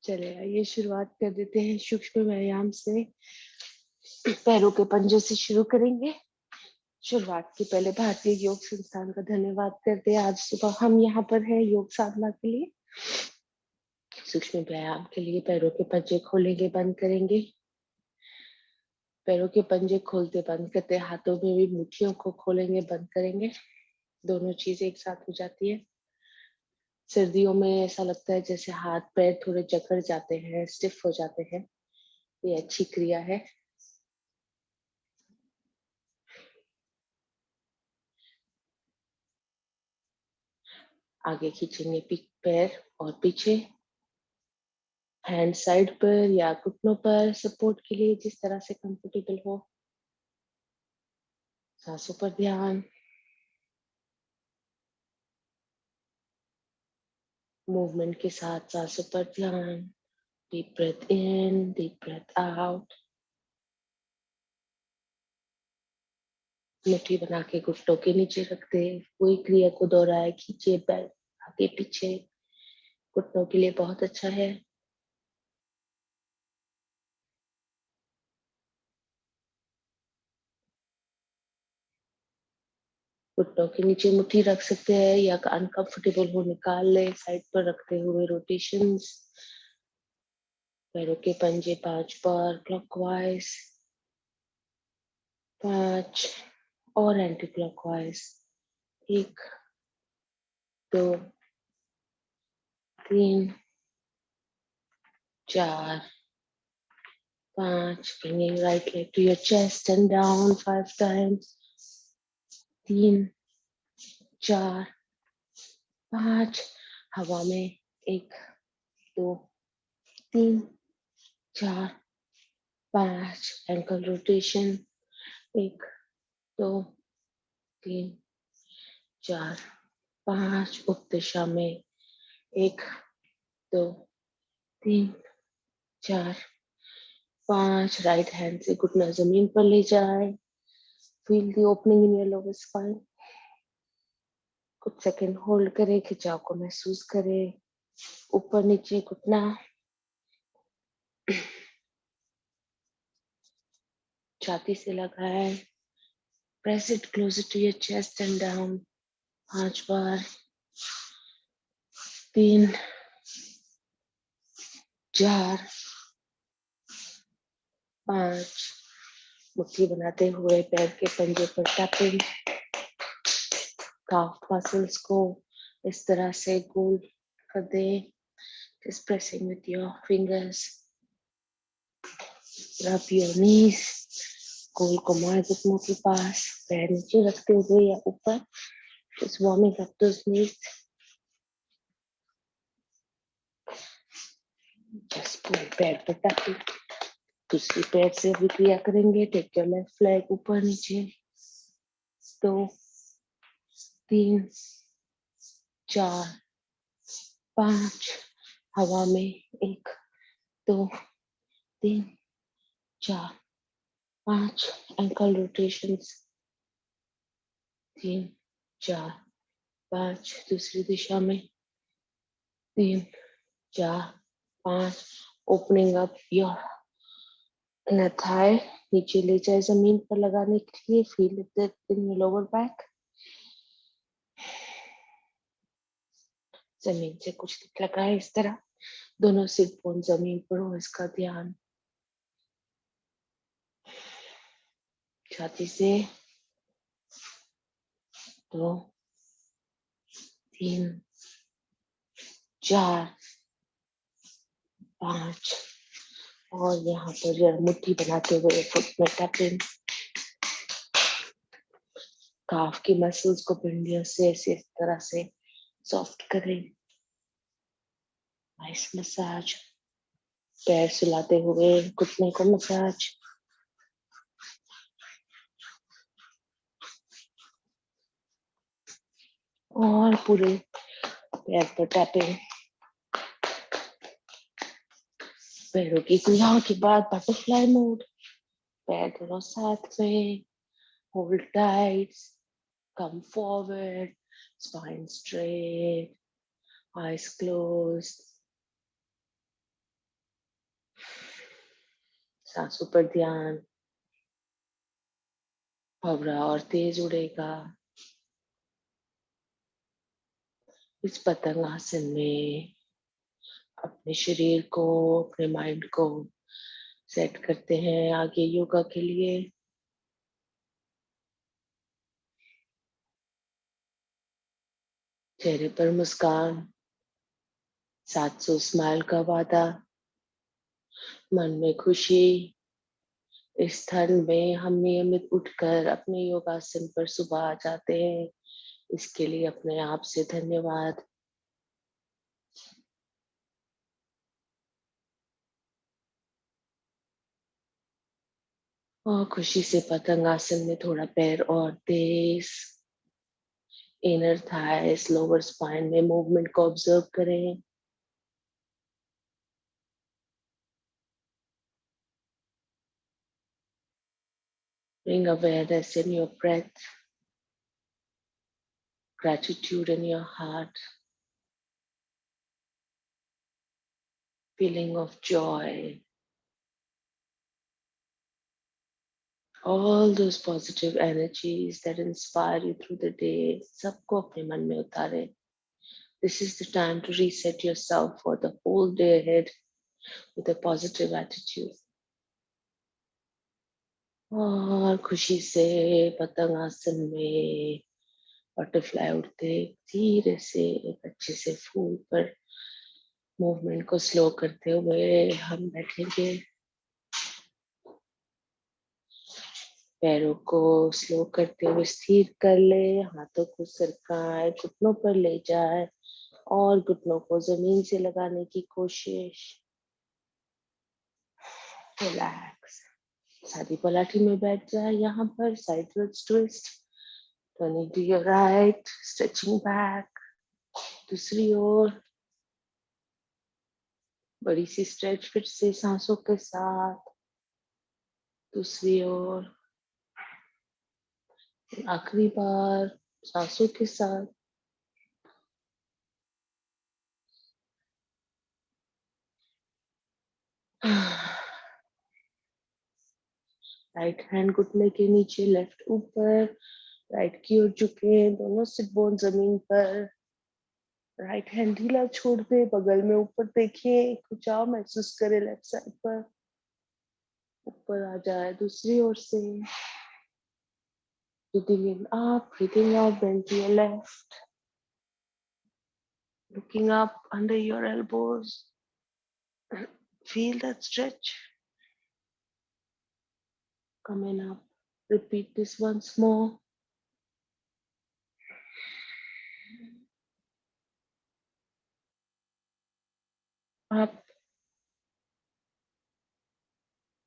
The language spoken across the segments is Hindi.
चले आइए शुरुआत कर देते हैं सूक्ष्म व्यायाम से। पैरों के पंजे से शुरू करेंगे। शुरुआत के पहले भारतीय योग संस्थान का धन्यवाद करते हैं। आज सुबह हम यहाँ पर हैं योग साधना के लिए। सूक्ष्म व्यायाम के लिए पैरों के पंजे खोलेंगे, बंद करेंगे। पैरों के पंजे खोलते बंद करते, हाथों में भी मुट्ठियों को खोलेंगे, बंद करेंगे। दोनों चीजें एक साथ हो जाती है। सर्दियों में ऐसा लगता है जैसे हाथ पैर थोड़े जकड़ जाते हैं, स्टिफ हो जाते हैं। ये अच्छी क्रिया है। आगे खींचेंगे पैर और पीछे, हैंड साइड पर या घुटनों पर सपोर्ट के लिए, जिस तरह से कंफर्टेबल हो। सांसों पर ध्यान, मूवमेंट के साथ सांसों पर ध्यान। Deep breath in, deep breath out. मुट्ठी बना के घुटनों के नीचे रखते, कोई क्रिया को दोहराए, खींचे पैर आगे पीछे। घुटनों के लिए बहुत अच्छा है। घुटनों के नीचे मुट्ठी रख सकते हैं या अनकंफर्टेबल हो निकाल ले, साइड पर रखते हुए रोटेशंस। पैरों के पंजे 5 बार क्लॉकवाइज, 5 और anti clockwise. 1 2 3 4 5। Bringing right leg to your chest and down 5 times. 3 4 5। हवा में 1 2 3 4 5। Ankle rotation 1 2 3 4 5। उप दिशा में 1 2 3 4 5। राइट हैंड से घुटना जमीन पर ले जाए। Feel the opening in your lower spine. कुछ सेकंड होल्ड करें, खिंचाव को महसूस करें। ऊपर नीचे घुटना, छाती से लगाए। Press it closer to your chest and down 5 बार। 3 4 5। मुट्ठी बनाते हुए पैर के पंजे पर टैपिंग। काफ मसल्स को इस तरह से गोल कर दे। Just pressing with your fingers. Rub your knees. गोल घुमाए घुटनों के पास, पैर नीचे रखते हुए या ऊपर। Just warming up those knees. Just pull पैर पर टैपिंग। दूसरी पैर से भी क्रिया करेंगे। टेक योर लेफ्ट लेग ऊपर नीचे। 2 3 4 5। हवा में 1 2 3 4 5। Ankle rotations 3 4 5। दूसरी दिशा में 3 4 5। Opening up your inner thigh, नीचे ले जाए जमीन पर लगाने के लिए। Feel it in your lower back. जमीन से कुछ लगाए इस तरह। दोनों सिर बोन जमीन पर हो, इसका ध्यान। छाती से 2 3 4 5। और यहाँ पर मुट्ठी बनाते हुए फुट में टैपिंग। काफ की मसल्स को पिंडियों से ऐसे इस तरह से सॉफ्ट करें। Nice massage. पैर सुलाते हुए घुटने को मसाज। और पूरे पैर पर टैपिंग। पैरों की क्रियाओं के बाद बटरफ्लाई मोड। पैर दोनों साथ में, hold tight, come forward, spine straight, eyes closed. सांसों पर ध्यान, भंवरा और तेज उड़ेगा। इस पतंग आसन में अपने शरीर को, अपने माइंड को सेट करते हैं आगे योगा के लिए। चेहरे पर मुस्कान, 700 स्माइल का वादा, मन में खुशी। इस ठंड में हम नियमित उठकर अपने योगासन पर सुबह आ जाते हैं। इसके लिए अपने आप से धन्यवाद। और खुशी से पतंग आसन में थोड़ा पैर और तेज, इनर थाइस, लोअर स्पाइन में मूवमेंट को ऑब्जर्व करें। Bring awareness in your breath, gratitude in your heart, feeling of joy, all those positive energies that inspire you through the day, सबको अपने मन में उतारें. This is the time to reset yourself for the whole day ahead with a positive attitude. और खुशी से पतंग आसन में बटरफ्लाई उड़ते धीरे से एक अच्छे से फूल पर मूवमेंट को स्लो करते हुए हम बैठेंगे. पैरों को स्लो करते हुए स्थिर कर ले, हाथों को सरकाए, घुटनों पर ले जाए और घुटनों को जमीन से लगाने की कोशिश. रिलैक्स. सादी पलाठी में बैठ जाए. यहाँ पर sideways twist, turning to your right, stretching back. दूसरी ओर बड़ी सी स्ट्रेच फिर से सांसों के साथ. दूसरी ओर आखिरी बार सांसों के साथ. राइट हैंड घुटने के नीचे, लेफ्ट ऊपर, राइट की ओर झुके, दोनों सिट बोन जमीन पर. राइट हैंड ढीला छोड़ दे, बगल में ऊपर देखिए, खिंचाव महसूस करे लेफ्ट साइड पर. ऊपर आ जाए दूसरी ओर से. breathing in up, breathing out, bend to your left, looking up under your elbows. Feel that stretch coming up. Repeat this once more. Up.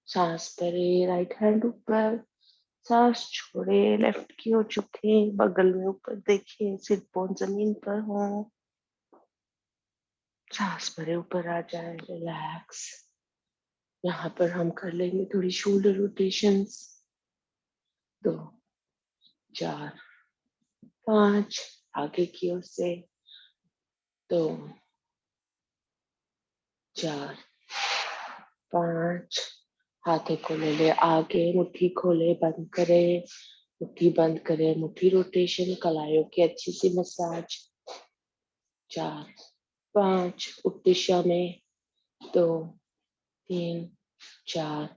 सांस भरे, राइट हैंड ऊपर. सांस छोड़े, लेफ्ट की ओर झुके, बगल में ऊपर देखें, सिर बोन जमीन पर हो. सांस भरे ऊपर आ जाए. रिलैक्स. यहाँ पर हम कर लेंगे थोड़ी शोल्डर रोटेशंस. 2, 4, 5. आगे की ओर से. 2, 4, 5. हाथों को ले ले आगे, मुट्ठी खोले, बंद करे, मुट्ठी बंद करे, मुट्ठी रोटेशन, कलाइयों की अच्छी सी मसाज. 4, 5. उस दिशा में. 2, 3, 4,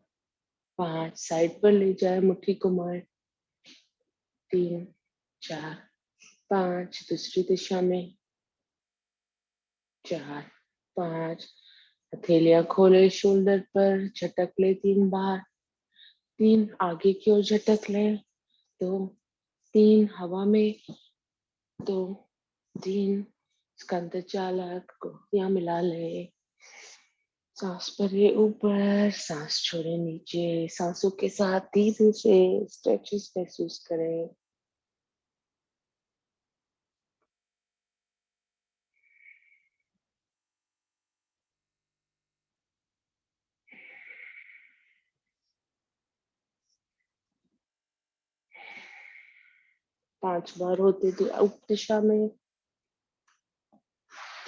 5. साइड पर ले जाए, मुट्ठी घुमाए. 3, 4, 5. दूसरी दिशा में. 4, 5. हथेलियां खोले शोल्डर पर, झटक ले 3 बार. 3. आगे की ओर झटक ले. 2, 3. हवा में. 2, 3. स्कंद चालक, गोतियां मिला ले. सांस भरे ऊपर, सांस छोड़े नीचे. सांसों के साथ धीरे से स्ट्रेचेस महसूस करें. पांच बार होते थे उप दिशा में.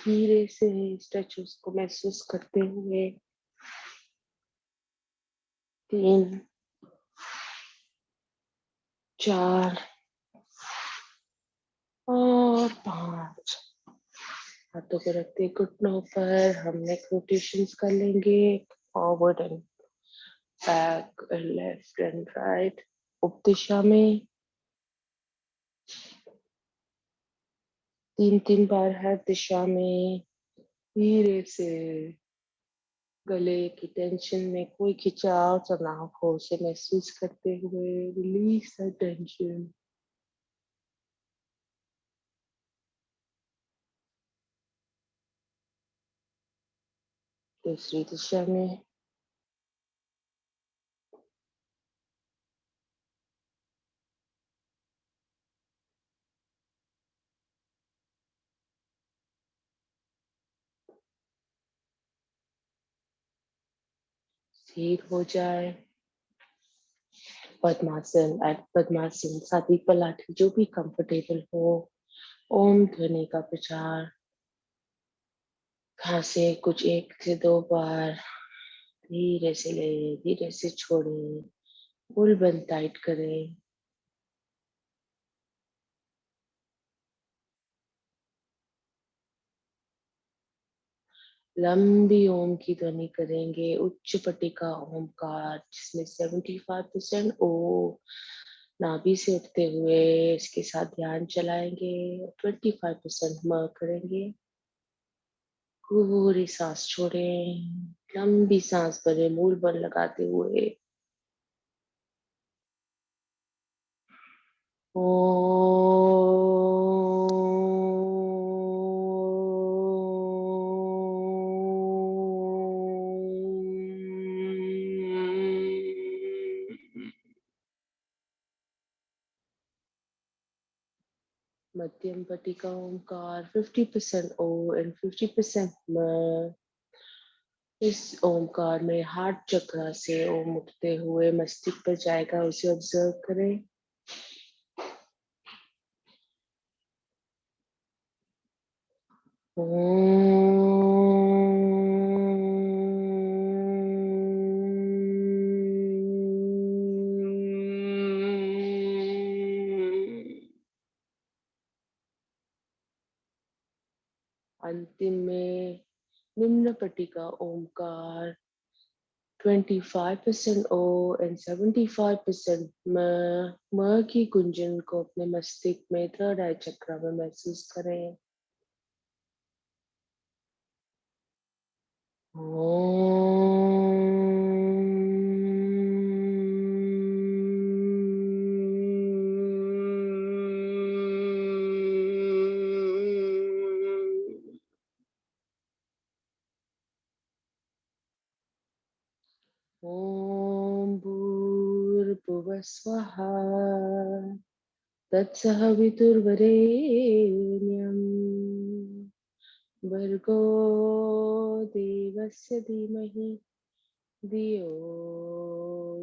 धीरे से स्ट्रेचेस को महसूस करते हुए 3 4 और 5। हाथों को रखते घुटनों पर हम नेक रोटेशंस कर लेंगे, forward and back, left and right, उप दिशा में 3-3 बार हर दिशा में। धीरे से गले की टेंशन में कोई खिंचाव तनाव हो उसे महसूस करते हुए रिलीज द टेंशन। दूसरी दिशा में स्थिर हो जाए। पद्मासन, पद्मासन, साथी पलाठी, जो भी कंफर्टेबल हो। ओम ध्वनि का प्रचार खांसे कुछ 1 से 2 बार, धीरे से ले, धीरे से छोड़े, बुल बंद टाइट करें। लंबी ओम की ध्वनि करेंगे, उच्च पट्टिका ओमकार, जिसमें 75% ओ नाभि से उठते हुए इसके साथ ध्यान चलाएंगे। 25% म करेंगे। पूरी सांस छोड़ें, लंबी सांस भरे, मूल बल लगाते हुए। ओ मध्यम पट्टिका ओमकार, 50% ओ एंड 50% म। इस ओमकार में हार्ट चक्र से ओम उठते हुए मस्तिष्क पर जाएगा, उसे ऑब्जर्व करें। अंतिम में निम्न पट्टिका ओमकार, 25% ओ एंड 75% म की गुंजन को अपने मस्तिष्क में थर्ड आई चक्र में महसूस करें। ओम भूर्भुवः स्वः तत्सवितुर्वरेण्यं भर्गो देवस्य धीमहि धियो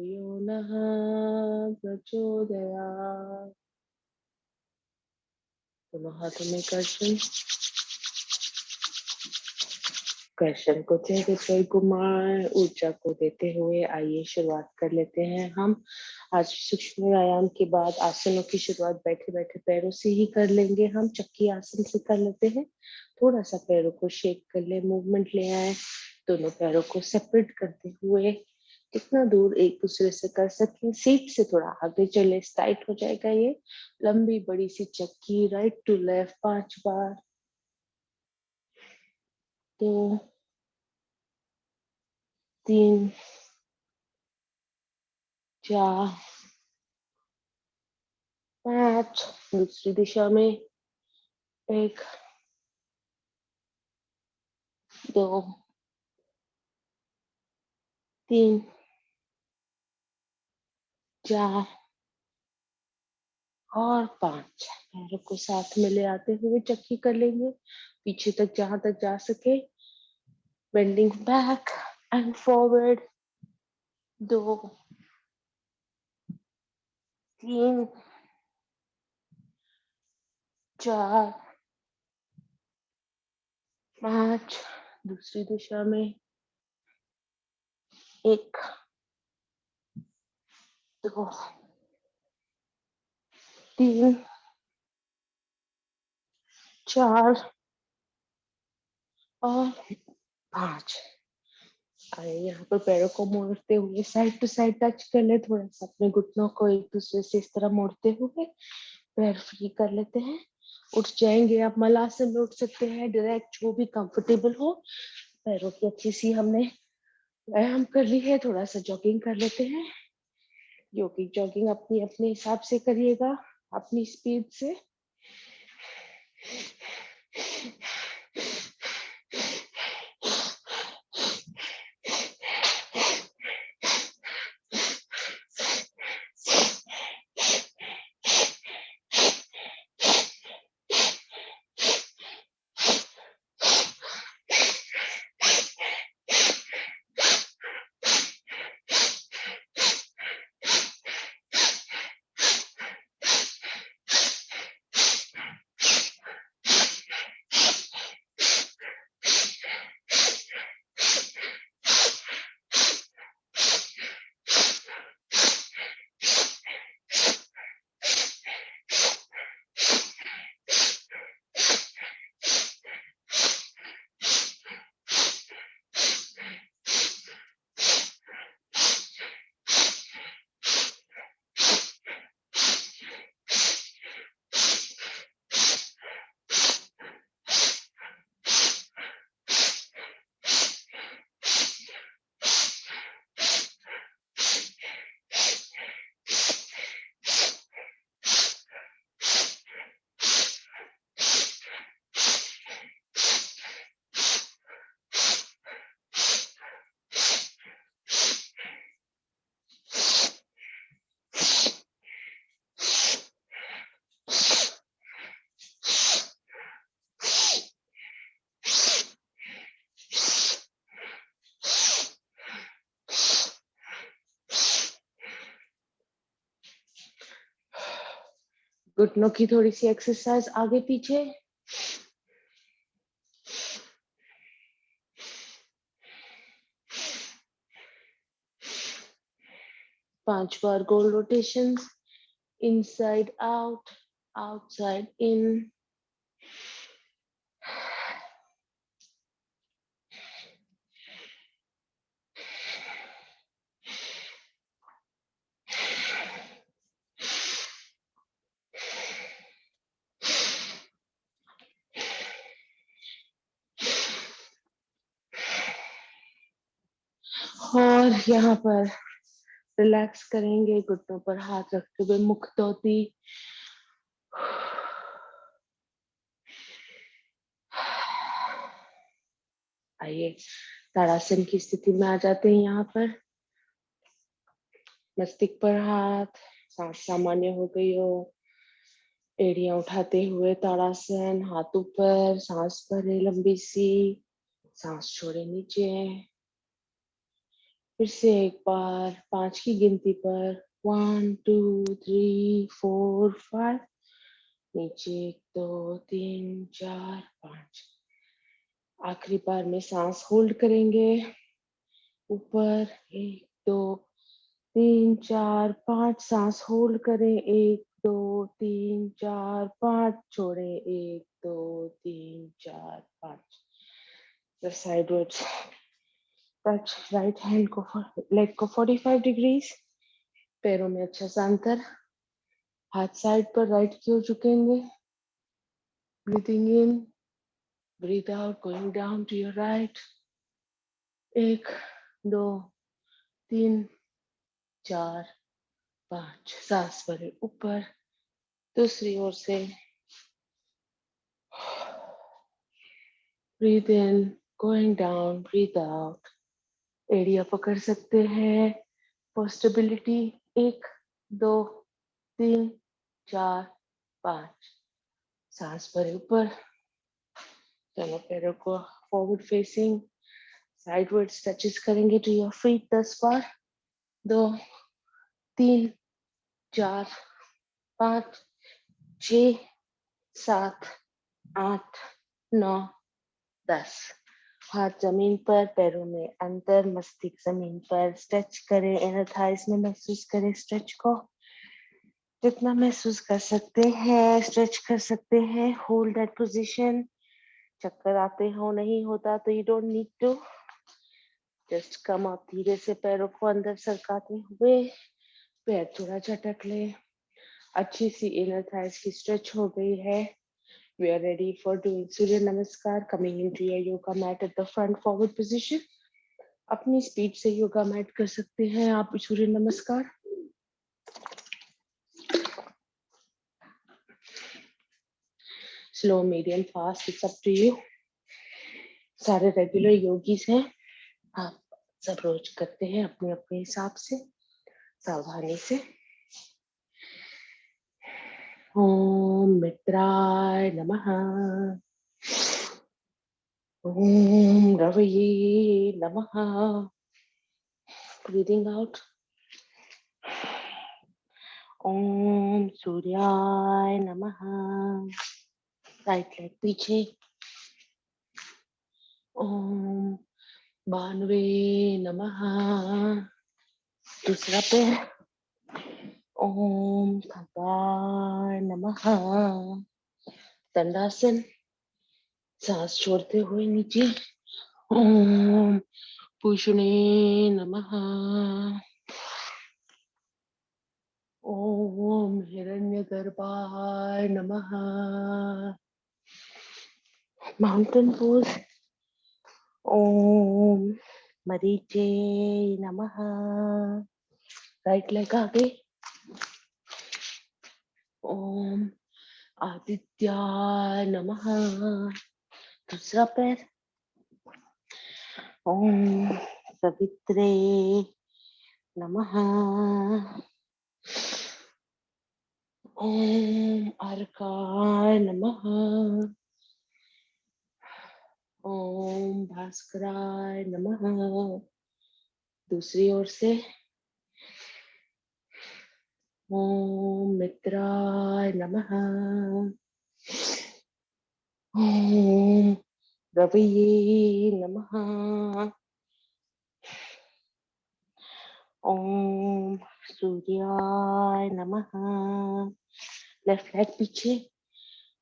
यो नः प्रचोदयात्। दोनों हाथों में कर्षण को चेहरे पर घुमाएं, ऊर्जा को देते हुए आइए शुरुआत कर लेते हैं। हम आज सूक्ष्म व्यायाम के बाद आसनों की शुरुआत बैठे बैठे पैरों से ही कर लेंगे। हम चक्की आसन से कर लेते हैं। थोड़ा सा पैरों को शेक कर ले, मूवमेंट ले आए, दोनों पैरों को सेपरेट करते हुए कितना दूर एक दूसरे से कर सकें। सीट से थोड़ा आगे चले, टाइट हो जाएगा ये। लंबी बड़ी सी चक्की, राइट टू लेफ्ट 5 बार। 2 3 4 5। दूसरी दिशा में 1 2 3 4 और 5। पैरों को साथ में ले आते हुए चक्की कर लेंगे, पीछे तक जहां तक जा सके। Bending back and forward. 2 3 4 5। दूसरी दिशा में 1 2 3 4 और 5। आइए यहाँ पर पैरों को मोड़ते हुए साइड टू साइड टच कर ले, थोड़ा सा अपने घुटनों को एक दूसरे से इस तरह मोड़ते हुए पैर फ्री कर लेते हैं। उठ जाएंगे आप, मलासन में उठ सकते हैं, डायरेक्ट जो भी कंफर्टेबल हो। पैरों की अच्छी सी हमने व्यायाम कर ली है, थोड़ा सा जॉगिंग कर लेते हैं। योगिक जॉगिंग अपनी अपने हिसाब से करिएगा, अपनी स्पीड से। घुटनों की थोड़ी सी एक्सरसाइज आगे पीछे। 5 बार गोल rotation, inside out, outside in. और यहाँ पर रिलैक्स करेंगे, घुटनों पर हाथ रखते हुए मुख धोती। आइए ताड़ासन की स्थिति में आ जाते हैं। यहाँ पर मस्तिष्क पर हाथ, सांस सामान्य हो गई हो, एड़ियां उठाते हुए ताड़ासन, हाथ ऊपर, सांस भरे लंबी सी, सांस छोड़े नीचे। फिर से एक बार 5 की गिनती पर 1 2 3 4 5, नीचे 1 2 3 4 5। आखिरी बार में सांस होल्ड करेंगे, ऊपर 1 2 3 4 5, सांस होल्ड करें, 1 2 3 4 5, छोड़े 1 2 3 4 5। साइडवर्ड्स टच राइट हैंड को, लेग को 45 डिग्रीज, पैरों में अच्छा सा अंतर। हाथ साइड पर राइट की ओर झुकेंगे। Breathing in, breathe out, going down to your right. 1 2 3 4 5, सांस भरे ऊपर। दूसरी ओर से ब्रीथ इन, गोइंग डाउन, ब्रीथ आउट। एड़िया पकड़ सकते हैं फॉर स्टेबिलिटी। 1 2 3 4 5, सांस भरे ऊपर। दोनों पैरों को फॉरवर्ड फेसिंग साइडवर्ड्स टचेस करेंगे टू योर फीट 10 बार। 2 3 4 5 6 7 8 9 10। हाथ जमीन पर, पैरों में अंदर, मस्तिष्क जमीन पर। स्ट्रेच करें, इनर थाइस में महसूस करें स्ट्रेच को, जितना महसूस कर सकते हैं स्ट्रेच कर सकते हैं। Hold that position. चक्कर आते हो नहीं होता तो you don't need to, just come up. धीरे से पैरों को अंदर सरकाते हुए पैर थोड़ा झटक ले। अच्छी सी इनर थाइस की स्ट्रेच हो गई है। We are ready for doing सूर्य नमस्कार. Coming into your yoga mat at the front forward position. अपनी स्पीड से योगा मैट कर सकते हैं आप Surya Namaskar. Slow, medium, fast, it's up to you. सारे रेगुलर योगीज हैं, आप सब रोज करते हैं अपने अपने हिसाब से, सावधानी से. ओम मित्राय नमः. ओम रवये नमः. Breathing out. ओम सूर्याय नमः. राइट लेग पीछे. ओम भानुवे नमः. दूसरा पैर. ओम खगाय नमः. दंडासन. सांस छोड़ते हुए नीचे. ओम पूषणे नमः. ओम हिरण्यगर्भाय नमः. Mountain pose. ओम मरीचे नमः. राइट लेग आगे. ओम आदित्याय नमः. दूसरा पैर. ओम सवित्रे नमः. ओम अर्काय नमः. ओम भास्कराय नमः. दूसरी ओर से. ओम मित्राय नमः. ओम रवये नमः. ओम सूर्याय नमः. लेफ्ट लेग पीछे.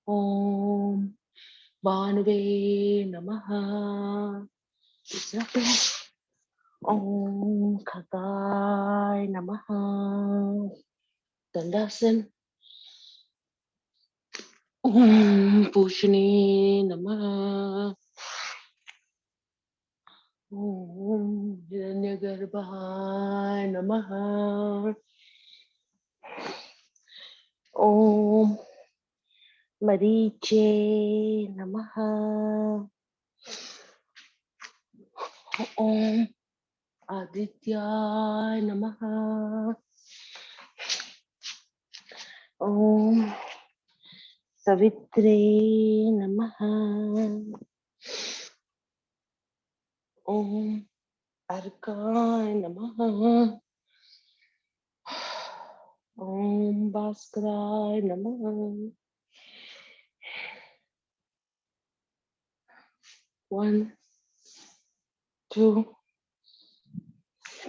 ओम भानुवे नमः. दूसरा पैर. ओम खगाय नमः. दंडासन. ओम पूषणे नमः. ओम हिरण्यगर्भाय नमः. ओम मरीचे नमः. ओम आदित्याय नमः. ओम सवित्रे नमः. ओम अर्काय नमः. ओम भास्कराय नमः. 1 2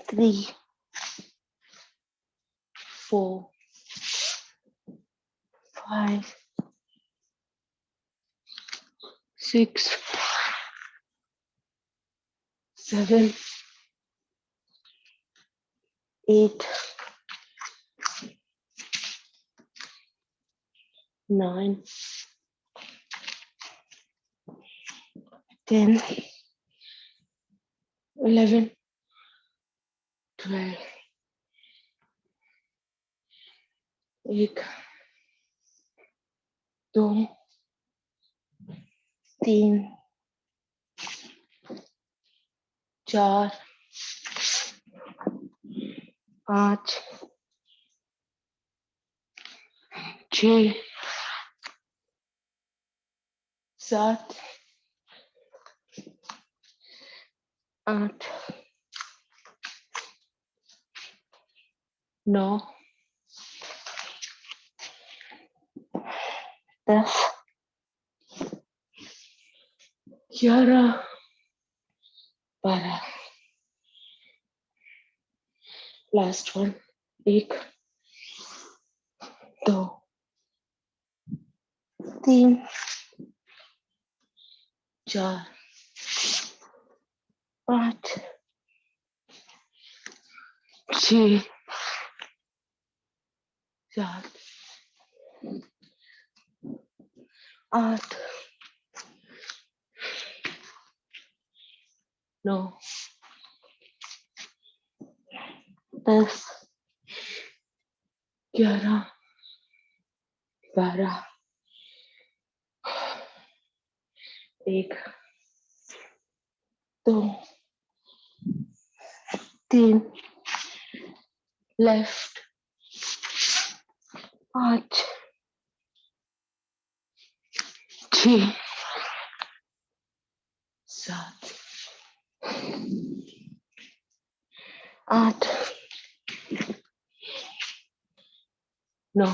3 4 5 6 7 8 9 10 11 12. 1 2 3 4 5 6 7 8 9 10 11 12, लास्ट वन, 1, 2, 3, 4, 5, 6, 7, 8, 9, 10, 11, 12, 1, 2, 3, लेफ्ट, 5, 6, 7, 8, 9,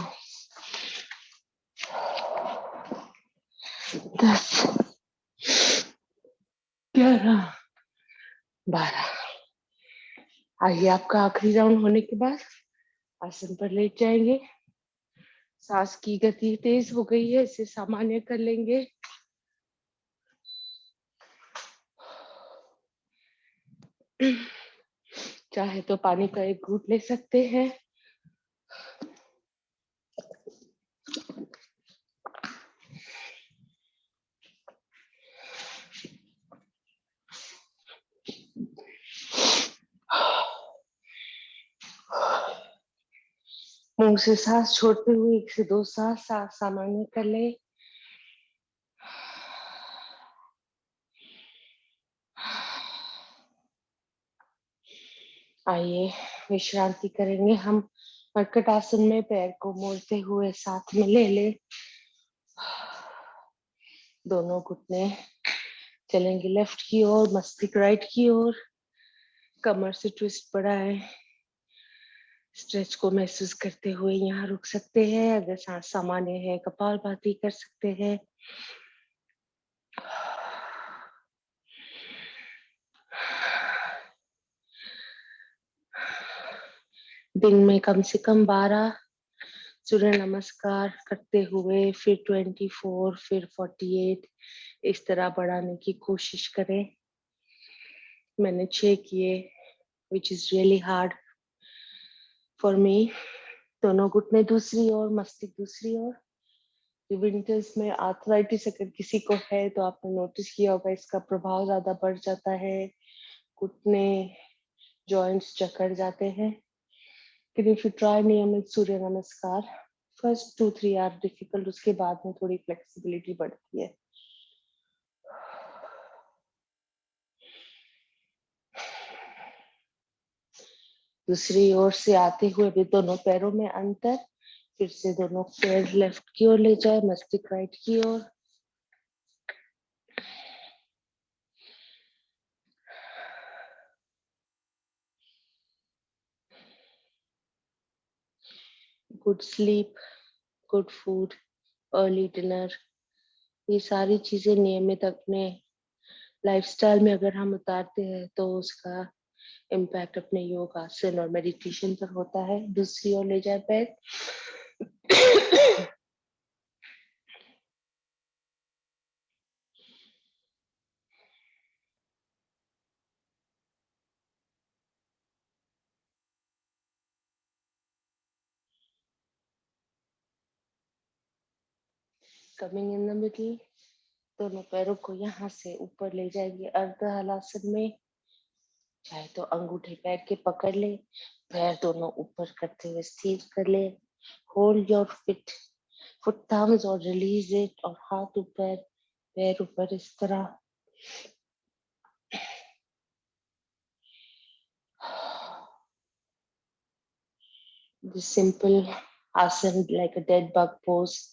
10, 11, 12। आइए, आपका आखिरी राउंड होने के बाद आसन पर लेट जाएंगे। सांस की गति तेज हो गई है, इसे सामान्य कर लेंगे। चाहे तो पानी का एक घूंट ले सकते हैं। मुंह से सांस छोड़ते हुए 1 से 2 सांस सामान्य कर ले। आइए, विश्रांति करेंगे हम। मरकट आसन में पैर को मोड़ते हुए साथ में ले ले। दोनों घुटने चलेंगे लेफ्ट की ओर, मस्तिष्क राइट की ओर। कमर से ट्विस्ट बढ़ाएं। स्ट्रेच को महसूस करते हुए यहाँ रुक सकते हैं। अगर सांस सामान्य है, कपालभाति कर सकते हैं। दिन में कम से कम 12 सूर्य नमस्कार करते हुए फिर 24, फिर 48 इस तरह बढ़ाने की कोशिश करें। मैंने 6 किए, which is really hard for me. दोनों घुटने दूसरी ओर, मस्तिष्क दूसरी ओर। विंटर्स में आर्थराइटिस अगर किसी को है तो आपने नोटिस किया होगा, इसका प्रभाव ज्यादा बढ़ जाता है, घुटने जॉइंट्स जकड़ जाते हैं। Can if you try नियमित सूर्य नमस्कार, फर्स्ट 2-3 आर डिफिकल्ट, उसके बाद में थोड़ी फ्लेक्सिबिलिटी बढ़ती है। दूसरी ओर से आते हुए भी दोनों पैरों में अंतर। फिर से दोनों पैर लेफ्ट की ओर ले जाए, मस्तिष्क राइट की ओर। Good sleep, good food, early dinner, ये सारी चीजें नियमित अपने लाइफस्टाइल में अगर हम उतारते हैं तो उसका इम्पैक्ट अपने योग आसन और मेडिटेशन पर होता है। दूसरी ओर ले जाए पैर। कमिंग इन द मिडल, दोनों पैरों को यहाँ से ऊपर ले जाएंगे अर्ध हलासन में। चाहे तो अंगूठे पैर के पकड़ ले, पैर दोनों ऊपर करते हुए स्थिर कर ले। होल्ड योर फुट थम्स और रिलीज इट, और हाथ ऊपर, पैर ऊपर, इस तरह। This simple asan, like a dead bug pose,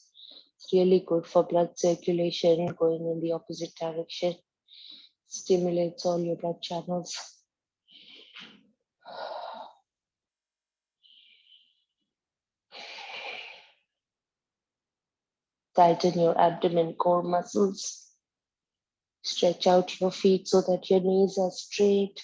it's really good for blood circulation going in the opposite direction. Stimulates all your blood channels. Tighten your abdomen core muscles. Stretch out your feet so that your knees are straight.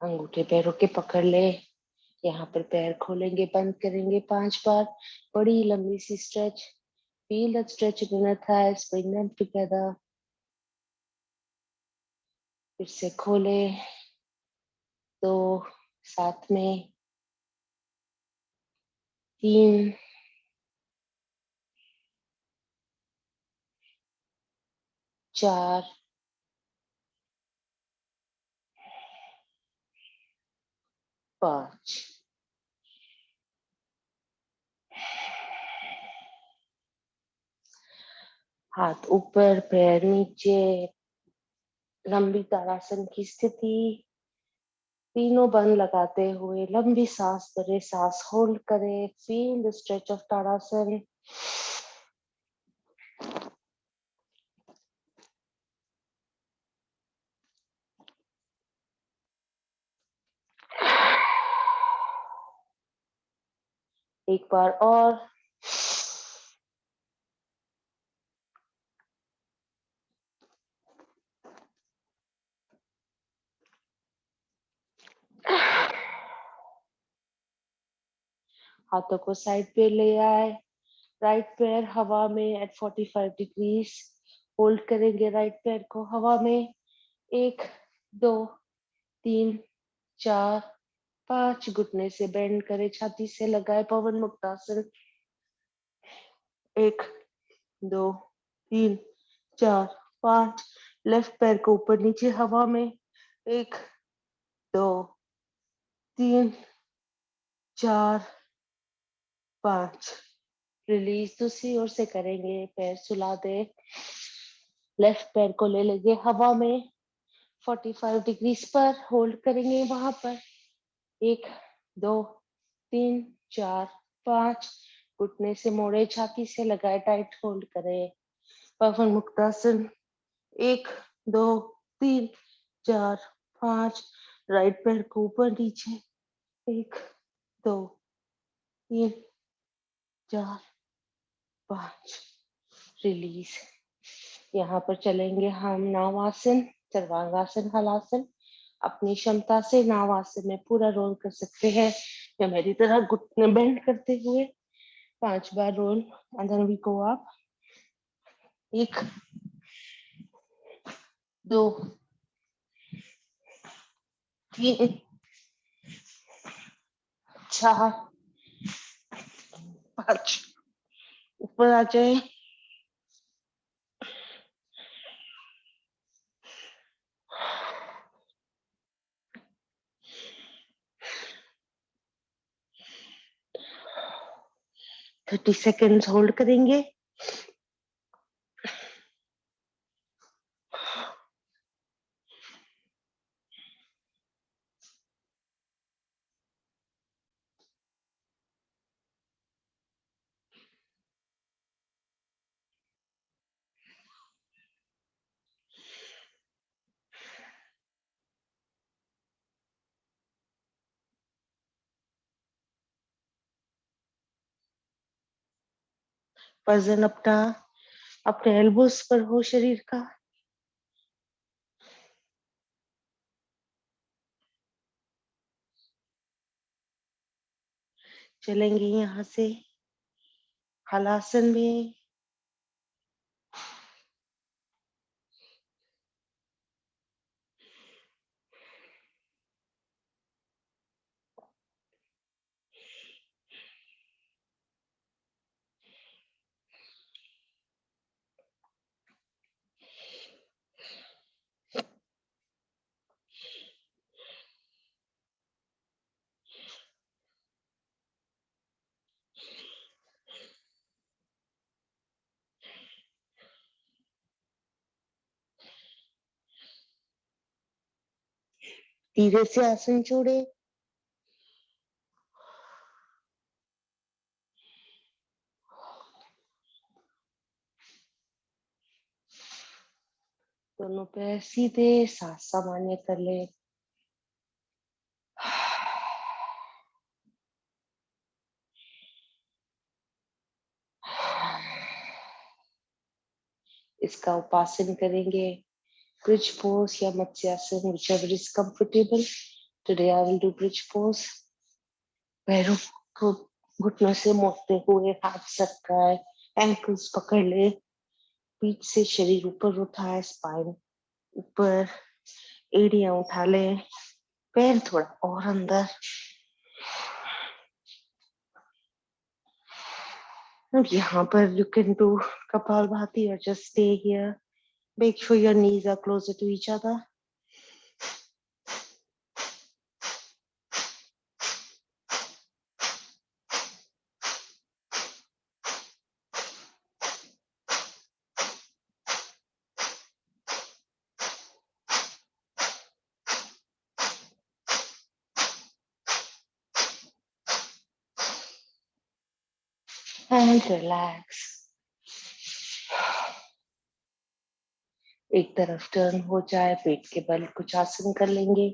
अंगूठे पैरों के पकड़ ले। यहाँ पर पैर खोलेंगे, बंद करेंगे 5 बार। बड़ी लंबी सी stretch. Feel that stretch in your thighs, bring them together. फिर से खोले, 2 साथ में, 3, 4, 5। हाथ ऊपर, पैर नीचे, लंबी ताड़ासन की स्थिति। तीनों बंद लगाते हुए लंबी सांस भरे, सांस होल्ड करें। फील द स्ट्रेच ऑफ ताड़ासन। एक बार और। हाथों को साइड पे ले आए। राइट पैर हवा में एट 45 डिग्रीज होल्ड करेंगे। राइट पैर को हवा में 1, 2, 3, 4, 5 घुटने से बेंड करे, छाती से लगाए पवन मुक्तासन। 1, 2, 3, 4, 5। लेफ्ट पैर को ऊपर नीचे हवा में 1, 2, 3, 4, 5। रिलीज दूसरी ओर से करेंगे। पैर सुला दे। लेफ्ट पैर को ले लेंगे हवा में 45 डिग्रीज पर, होल्ड करेंगे वहां पर। 1, 2, 3, 4, 5। घुटने से मोड़े, छाती से लगाए, टाइट होल्ड करें। पवन मुक्तासन। 1, 2, 3, 4, 5। राइट पैर को ऊपर नीचे 1, 2, 3, 4, 5। रिलीज। यहाँ पर चलेंगे हम नावासन, सर्वांगासन, हलासन। अपनी क्षमता से नावासन में पूरा रोल कर सकते हैं या मेरी तरह घुटने बेंड करते हुए 5 बार रोल। अंदर भी को आप 1, 2, 3, 4, 5। ऊपर आ जाए। थर्टी सेकेंड्स होल्ड करेंगे। वजन अपना अपने एल्बोस पर हो शरीर का। चलेंगे यहाँ से हलासन में। धीरे से आसन छोड़े। दोनों पैर सीधे, सांस सामान्य कर ले। इसका उपासन करेंगे, ब्रिज पोज या matsyasana, whichever is comfortable. Today I will do bridge pose. पैरों को घुटनों से मोड़ते हुए हाथ सरकाए, एंकल्स पकड़ ले, पीठ से शरीर ऊपर उठाए, स्पाइन ऊपर, एड़ियां उठा ले, पैर थोड़ा और अंदर. अब यहाँ पर you can do Kapalbhati or just stay here. Make sure your knees are closer to each other. And relax. एक तरफ टर्न हो जाए, पेट के बल कुछ आसन कर लेंगे.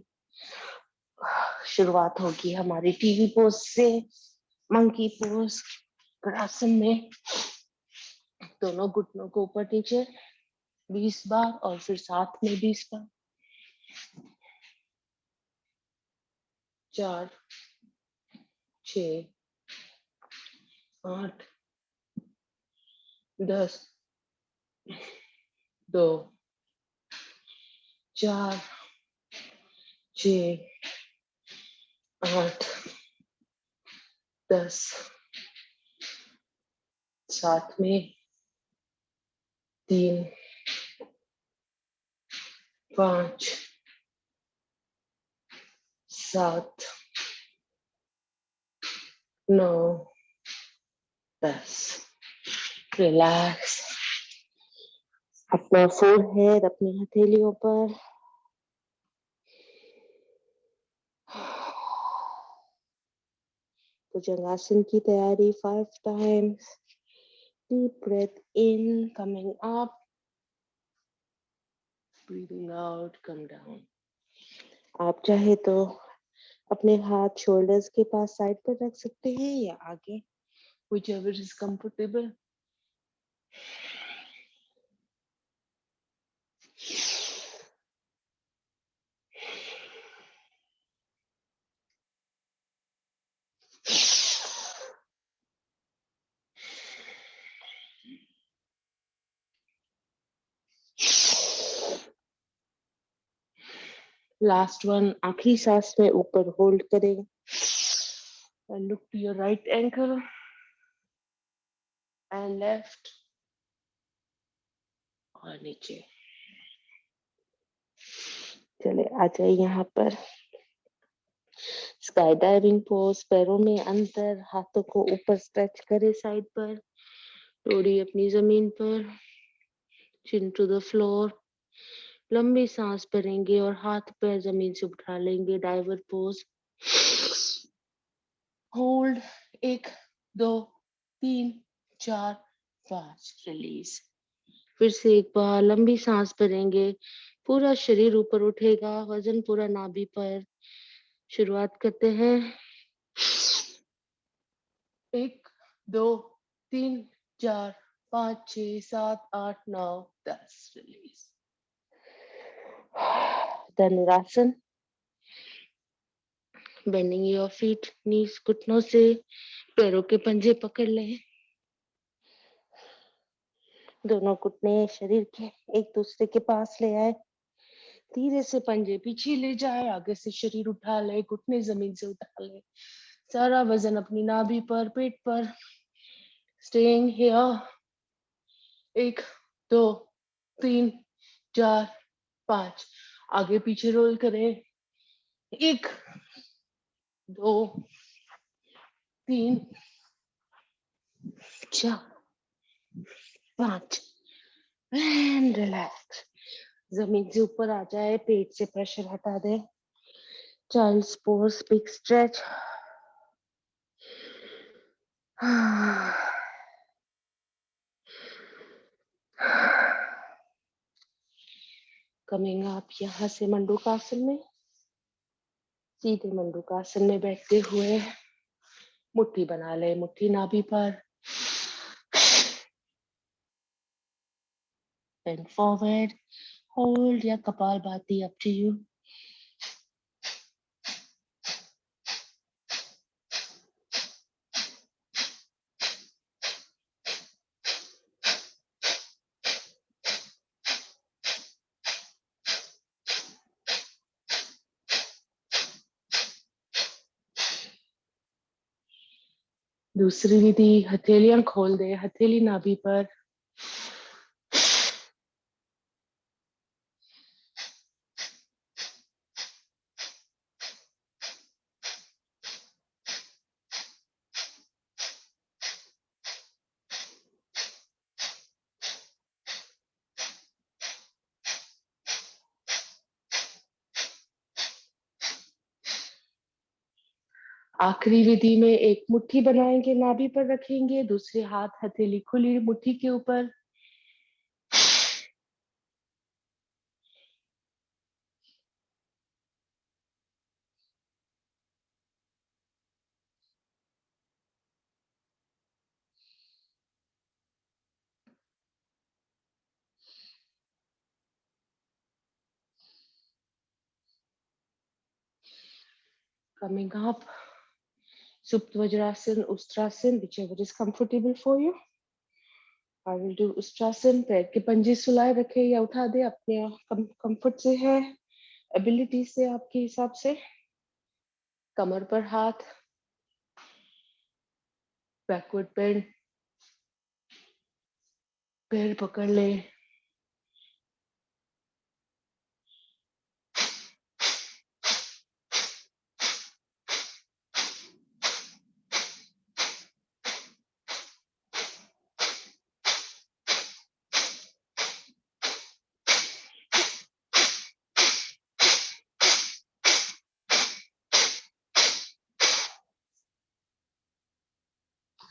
शुरुआत होगी हमारी टीवी पोज से, मंकी पोज. आसन में दोनों घुटनों को ऊपर नीचे 20 बार और फिर साथ में 20 बार. 4, 6, 8, 10, 2, 4, 6, 8, 10, साथ में 3, 5, 7, 9, 10. रिलैक्स. अपना फोरहेड अपनी हथेलियों पर. भुजंगासन की तैयारी 5 times. Deep breath in, coming up. Breathing out, come down. आप चाहे तो अपने हाथ शोल्डर्स के पास साइड पर रख सकते हैं या आगे, whichever is comfortable. Last one, आखिरी सांस में ऊपर होल्ड करें. And look to your right ankle and left और नीचे. चले आ जाए यहाँ पर. Sky diving pose. पैरों में अंदर, हाथों को ऊपर स्ट्रेच करें साइड पर, टोड़ी अपनी जमीन पर, चिन टू द फ्लोर. लंबी सांस भरेंगे और हाथ पैर जमीन से उठा लेंगे. Diver pose. होल्ड. 1, 2, 3, 4, 5. रिलीज. फिर से एक बार लंबी सांस भरेंगे, पूरा शरीर ऊपर उठेगा, वजन पूरा नाभि पर. शुरुआत करते हैं. 1, 2, 3, 4, 5, 6, 7, 8, 9, 10. Release. Dhanurasana. Bending your feet, knees घुटनों से पैरों के पंजे पकड़ लें. दोनों घुटने शरीर के एक दूसरे के पास ले आए. धीरे से पंजे पीछे ले जाए, आगे से शरीर उठा ले, घुटने जमीन से उठा ले. सारा वजन अपनी नाभि पर, पेट पर. Staying here. 1, 2, 3, 4, 5. आगे पीछे रोल करें. 1, 2, 3, 4, 5. And relax. जमीन से ऊपर आ जाए, पेट से प्रेशर हटा दे. Child's pose, big stretch. Coming up यहाँ से मंडूकासन में. सीधे मंडूकासन में बैठते हुए मुट्ठी बना ले, मुट्ठी नाभि पर. bend forward, hold या Kapalbhati, up to you. दूसरी विधि, हथेलियां खोल दे, हथेली नाभि पर। आखिरी विधि में एक मुट्ठी बनाएंगे, नाभि पर रखेंगे, दूसरे हाथ हथेली खुली मुट्ठी के ऊपर। Coming up, Supta Vajrasan, Ustrasan, whichever is comfortable for you. I will do Ustrasan. पैर के पंजे सुलाए रखे या उठा दे, अपने कंफर्ट से है, एबिलिटी से, आपके हिसाब से। कमर पर हाथ, बैकवर्ड बेंड, पैर पकड़ ले।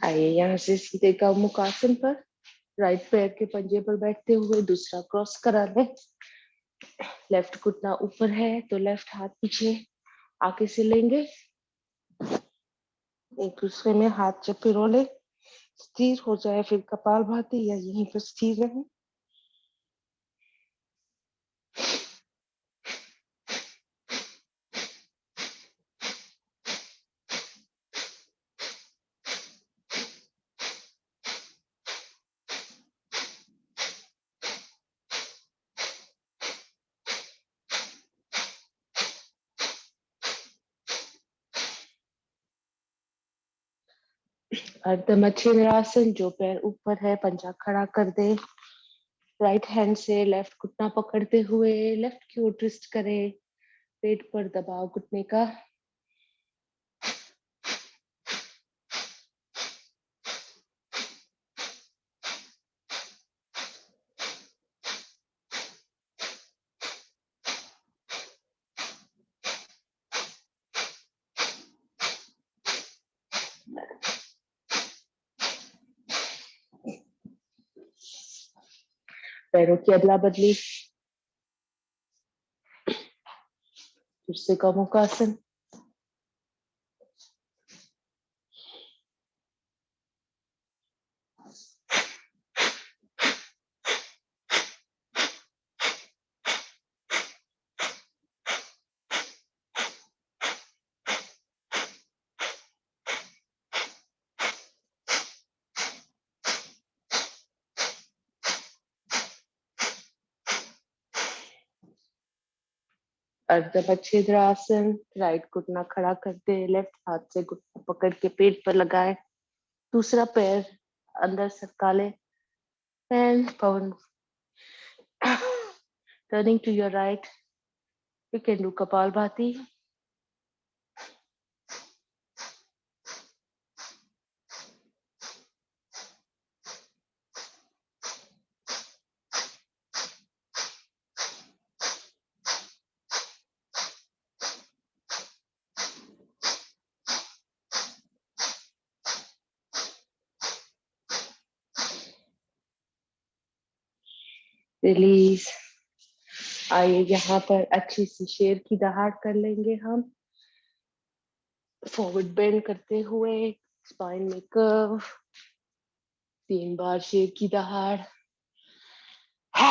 आइए यहाँ से सीधे गौमुख आसन पर, राइट पैर के पंजे पर बैठते हुए दूसरा क्रॉस करा ले। लेफ्ट घुटना ऊपर है तो लेफ्ट हाथ पीछे आगे से लेंगे, एक दूसरे में हाथ जब पिरो ले, स्थिर हो जाए, फिर कपालभाति या यहीं पर स्थिर रहे। अर्धमच्छिन्द्रासन, जो पैर ऊपर है पंजा खड़ा कर दे, राइट हैंड से लेफ्ट घुटना पकड़ते हुए लेफ्ट की ओर ट्विस्ट करे, पेट पर दबाव घुटने का। पैरों की अदला बदली, फिर से गौमुख आसन। अर्धमच्छिन्द्रासन, राइट घुटना खड़ा करते, लेफ्ट हाथ से घुटना पकड़ के पेट पर लगाए, दूसरा पैर अंदर सरका ले, and Pawan turning to your right, you can do Kapalbhati. Release. आइए यहाँ पर अच्छी सी शेर की दहाड़ कर लेंगे हम, फॉरवर्ड बेंड करते हुए, स्पाइन में कर्व, 3 बार शेर की दहाड़। क्या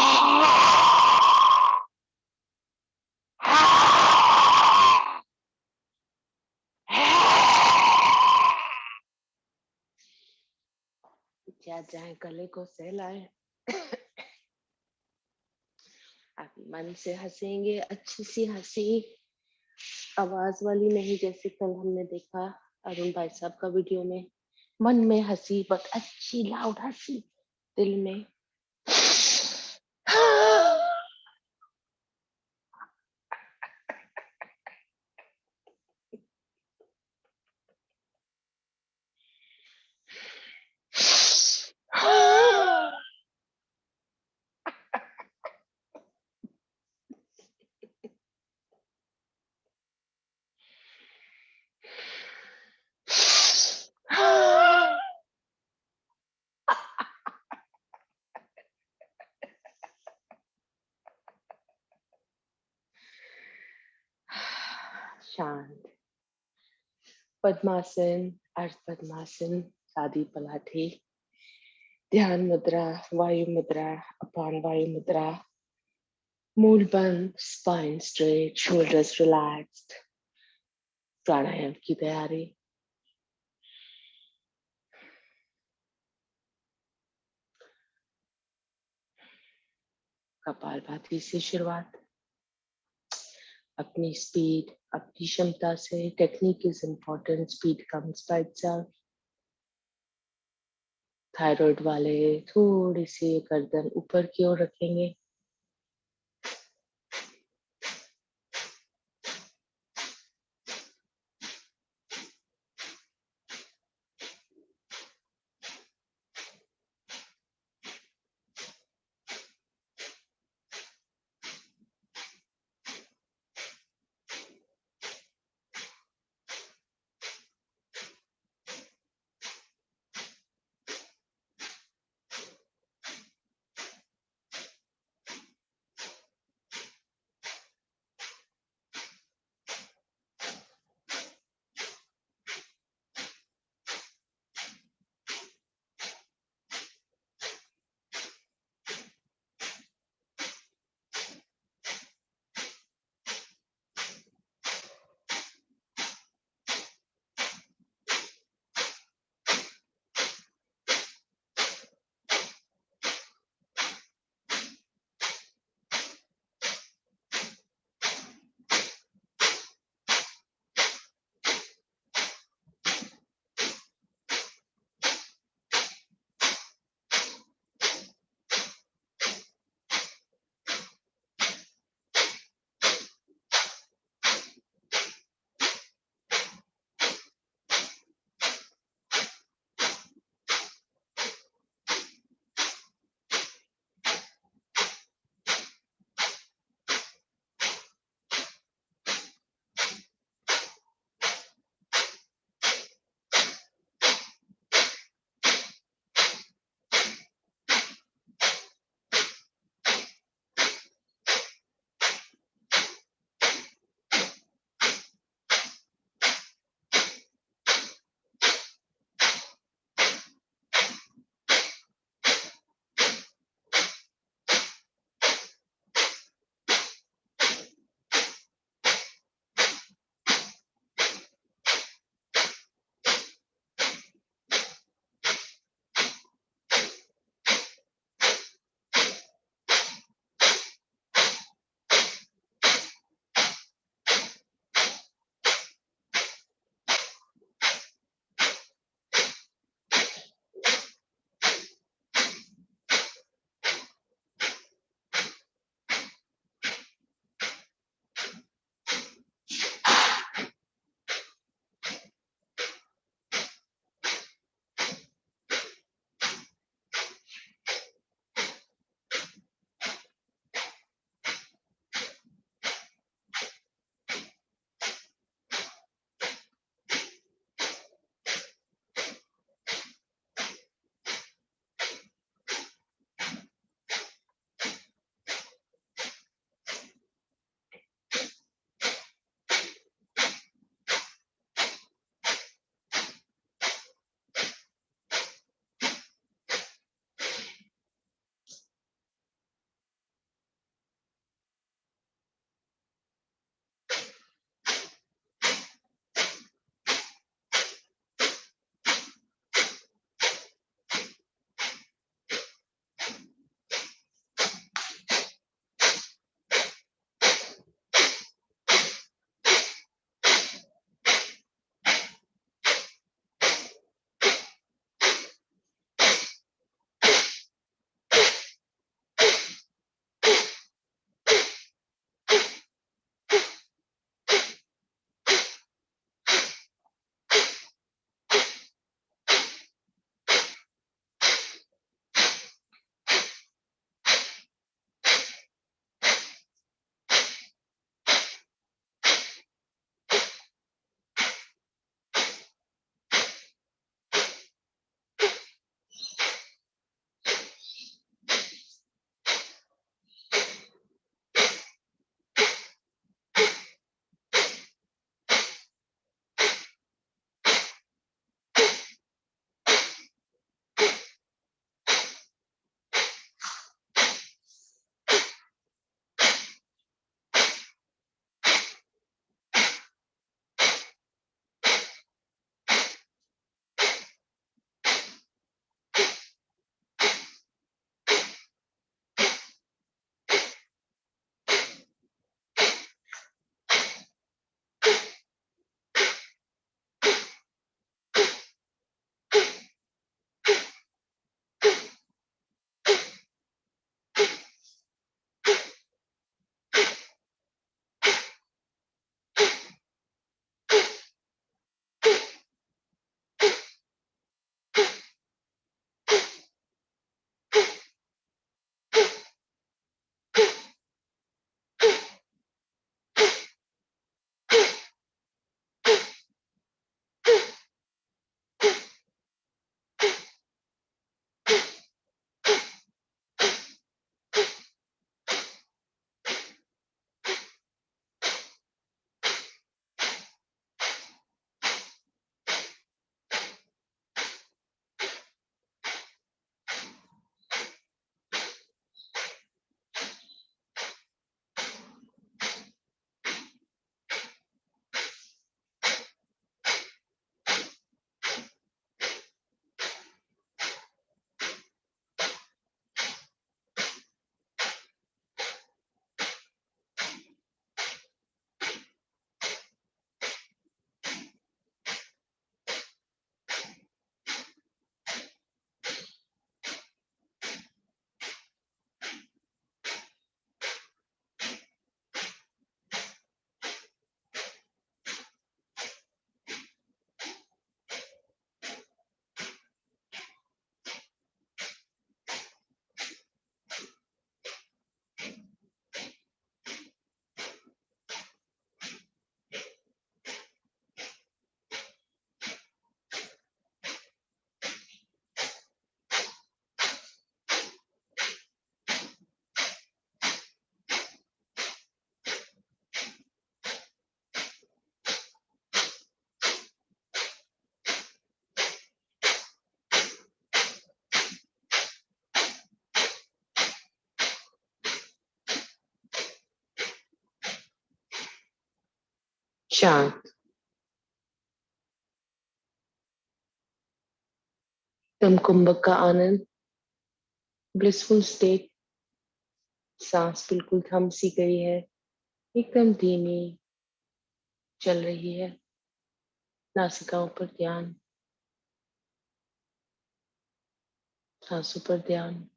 जाए, गले को सहलाए। आप मन से हंसेंगे, अच्छी सी हंसी, आवाज वाली नहीं, जैसे कल हमने देखा अरुण भाई साहब का वीडियो में। मन में हंसी, बट अच्छी लाउड हंसी, दिल में। शांत। पद्मासन, अर्ध पद्मासन, सादी पलाठी, ध्यान मुद्रा, वायु मुद्रा, अपान वायु मुद्रा, मूल बंद, स्पाइन स्ट्रेट, शोल्डर्स रिलैक्स्ड, प्राणायाम की तैयारी। कपालभाति से शुरुआत। अपनी स्पीड, अपनी क्षमता से। Technique is important, speed comes by itself. Thyroid वाले थोड़ी सी गर्दन ऊपर की ओर रखेंगे। शांत, तम कुंभक का आनंद, ब्लिसफुल स्टेट। सांस बिल्कुल थम सी गई है, एकदम धीमी चल रही है। नासिकाओं पर ध्यान, सांसों पर ध्यान।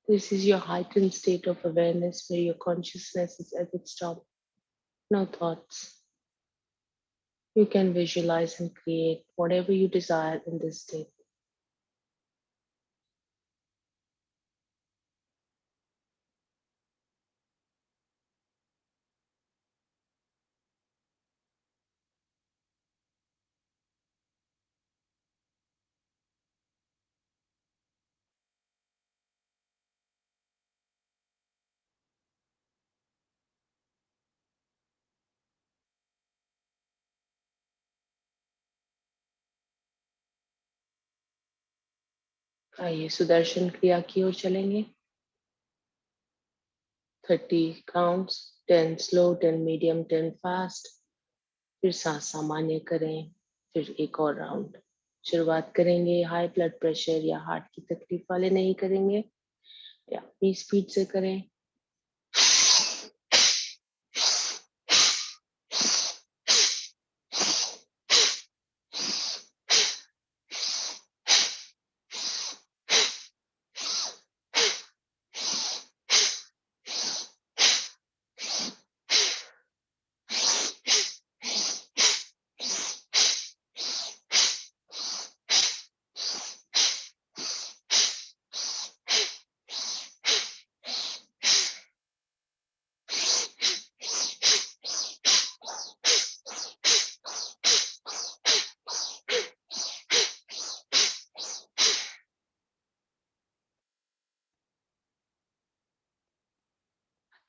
This is your heightened state of awareness where your consciousness is at its top. No thoughts. You can visualize and create whatever you desire in this state. आइए सुदर्शन क्रिया की ओर चलेंगे। 30 काउंट्स, 10 स्लो, 10 मीडियम, 10 फास्ट। फिर सांस सामान्य करें। फिर एक और राउंड। शुरुआत करेंगे हाई ब्लड प्रेशर या हार्ट की तकलीफ वाले नहीं करेंगे, या अपनी स्पीड से करें।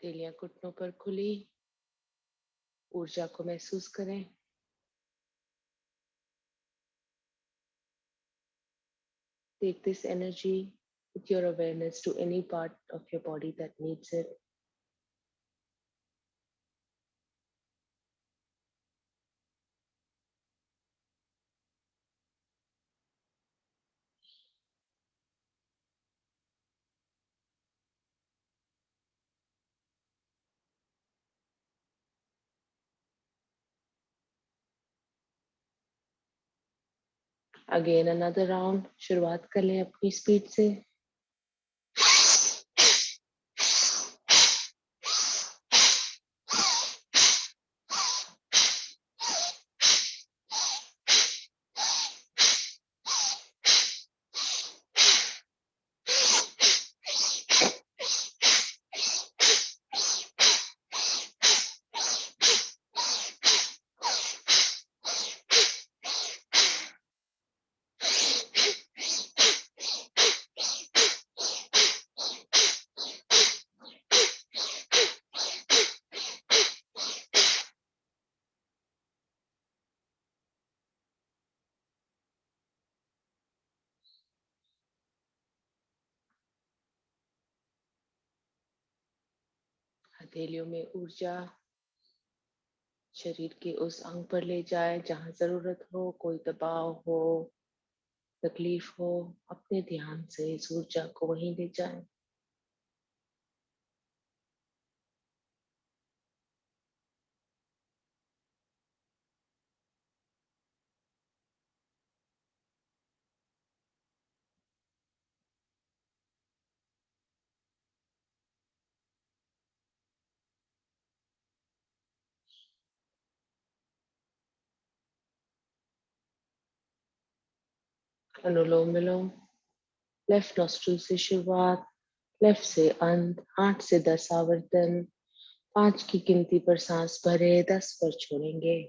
हथेलियां घुटनों पर खुली, ऊर्जा को महसूस करें। Take this energy with your awareness to any part of your body that needs it. Again another round. शुरुआत कर लें अपनी स्पीड से। हथेलियों में ऊर्जा शरीर के उस अंग पर ले जाए जहां जरूरत हो, कोई दबाव हो, तकलीफ हो, अपने ध्यान से इस ऊर्जा को वहीं ले जाए। अनुलोम विलोम। लेफ्ट नॉस्ट्रिल से शुरुआत, लेफ्ट से अंत, 8 से 10 आवर्तन। 5 की गिनती पर सांस भरे, 10 पर छोड़ेंगे।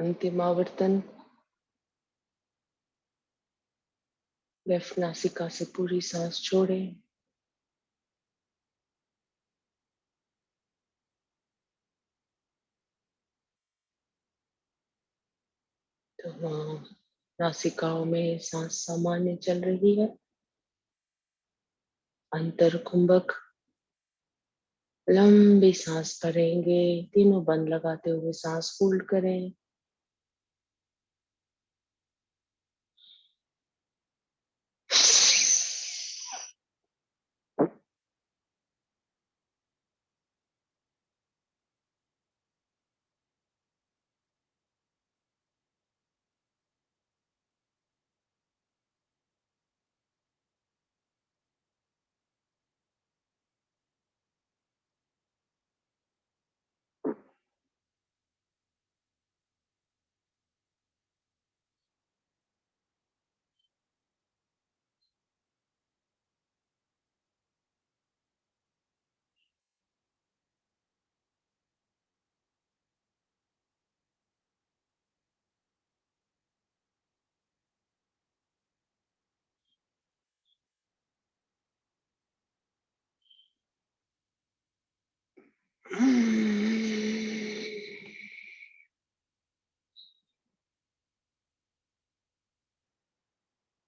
अंतिम आवर्तन। लेफ्ट नासिका से पूरी सांस छोड़ें। तो नासिकाओं में सांस सामान्य चल रही है। अंतर कुंभक। लंबी सांस भरेंगे, तीनों बंद लगाते हुए सांस होल्ड करें।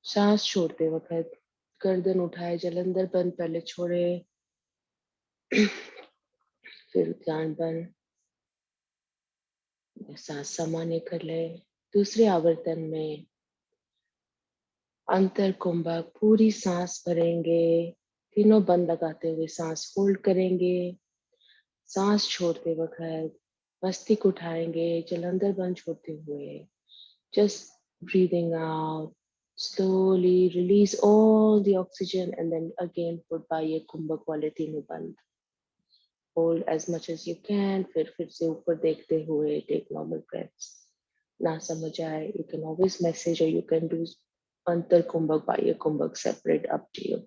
सांस छोड़ते वक्त गर्दन उठाए, जलंधर बंद पहले छोड़े, फिर ध्यान बंद, सांस सामान्य कर ले। दूसरे आवर्तन में अंतर कुंभक पूरी सांस भरेंगे, तीनों बंद लगाते हुए सांस होल्ड करेंगे। सांस छोड़ते वक्त मस्तिष्क उठाएंगे, जलंधर बंद छोड़ते हुए। Just breathing out. Slowly release all the oxygen and then again put Baya Kumbhak वाले तीनों बंद. Hold as much as you can. फिर से ऊपर देखते हुए take normal breaths. ना समझ आए, you can always message or you can do अंतर कुंभक बाह्य कुंभक separate, up to you.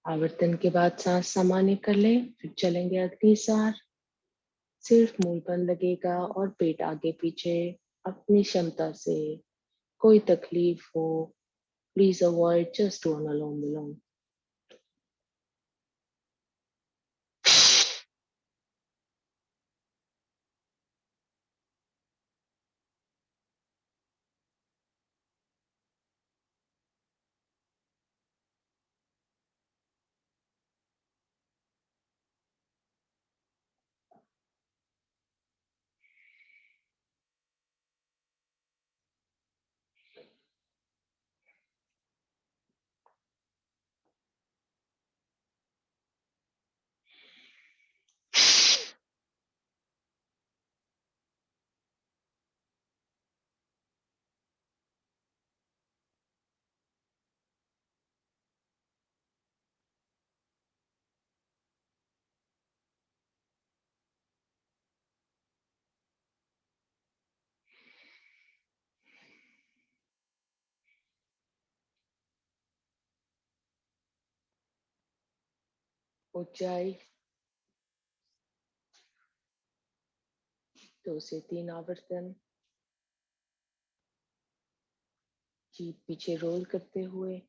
आवर्तन के बाद सांस सामान्य कर ले, फिर चलेंगे अगली सार। सिर्फ मुंह बंद लगेगा और पेट आगे पीछे अपनी क्षमता से। कोई तकलीफ हो, please avoid, just do an alone belong. ऊंचाई 2 से 3 आवर्तन। जीभ पीछे रोल करते हुए।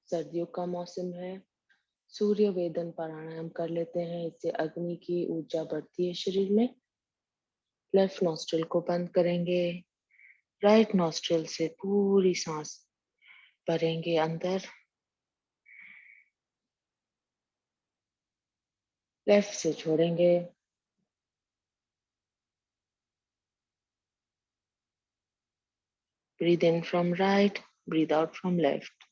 सर्दियों का मौसम है, सूर्य वेदन प्राणायाम कर लेते हैं। इससे अग्नि की ऊर्जा बढ़ती है शरीर में। लेफ्ट नॉस्ट्रिल को बंद करेंगे। राइट नॉस्ट्रिल से पूरी सांस भरेंगे अंदर। लेफ्ट से छोड़ेंगे। Breathe in from right, breathe out from left.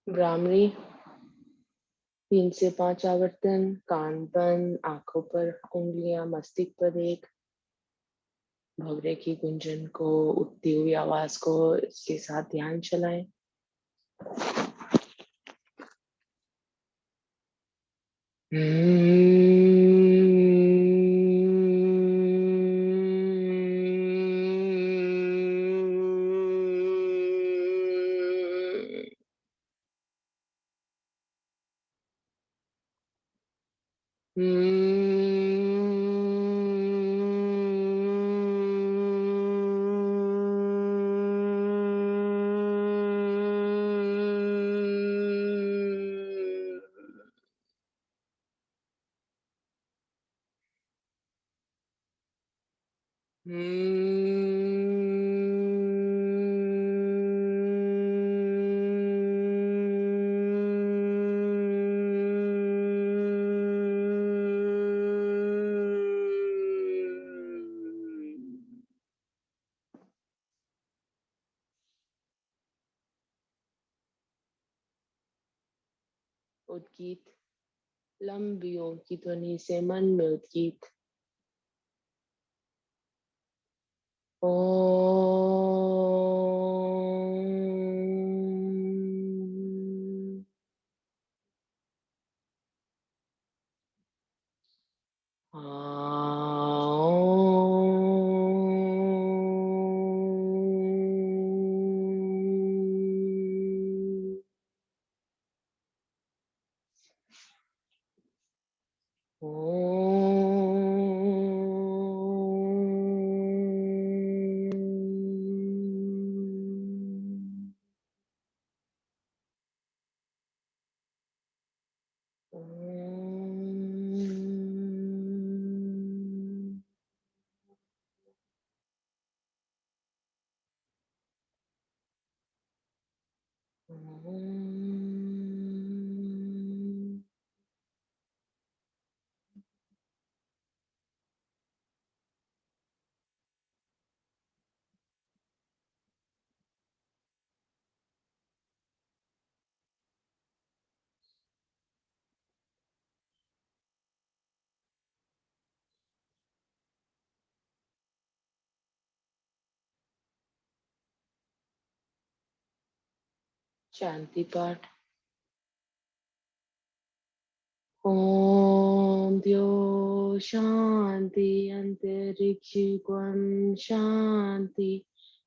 Bhramari 3 से 5 आवर्तन। कान बंद, आंखों पर उंगलियां, मस्तिष्क पर एक। भवरे की गुंजन को, उठती हुई आवाज को इसके साथ ध्यान चलाएं। उद्गीत, लंबी ओम की ध्वनि से मन में उद्गीत। ओम। शांति पाठ। ओम द्यो शांति अंतरिक्ष गुण शांति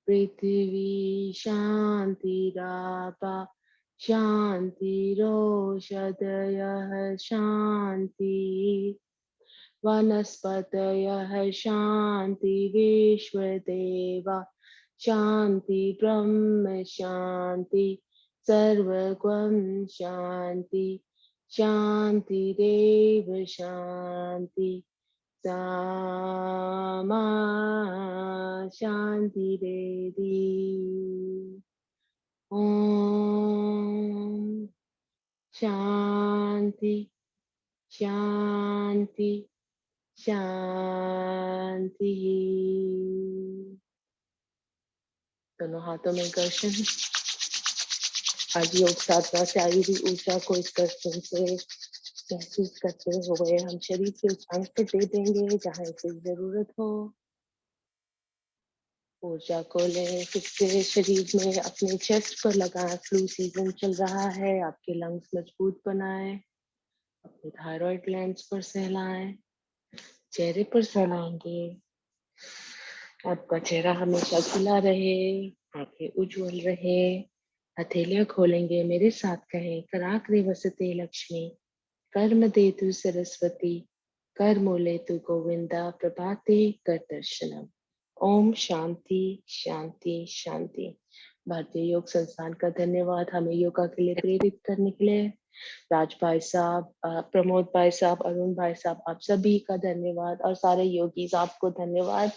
पृथ्वी शांति रापा शांति रोषधयः शांति वनस्पतयः शांति विश्वदेवा शांति ब्रह्म शांति सर्वगं शांति शांतिरेव शांति सामा शांतिरेधि। ओम शांति शांति शांति। दोनों हाथों में घर्षण। आज योग साधना से आई हुई ऊर्जा को इस घर्षण से महसूस करते हुए हम शरीर के उस अंग पे दे देंगे जहाँ इसे जरूरत हो। ऊर्जा को लें, फिर से शरीर में अपने चेस्ट पर लगाएं। फ्लू सीजन चल रहा है, आपके लंग्स मजबूत बनाएं। अपने थायराइड ग्लैंड्स पर सहलाएं, चेहरे पर सहलाएंगे। आपका चेहरा हमेशा खिला रहे, आंखें उज्जवल रहे। हथेलियां खोलेंगे, मेरे साथ कहें, कराग्रे वसते लक्ष्मी, कर्म देतु सरस्वती, कर मूले तु गोविंदा, प्रभाते कर दर्शनम। ओम शांति शांति शांति। भारतीय योग संस्थान का धन्यवाद हमें योगा के लिए प्रेरित करने के लिए। राज भाई साहब, प्रमोद भाई साहब, अरुण भाई साहब, आप सभी का धन्यवाद और सारे योगीज आपको धन्यवाद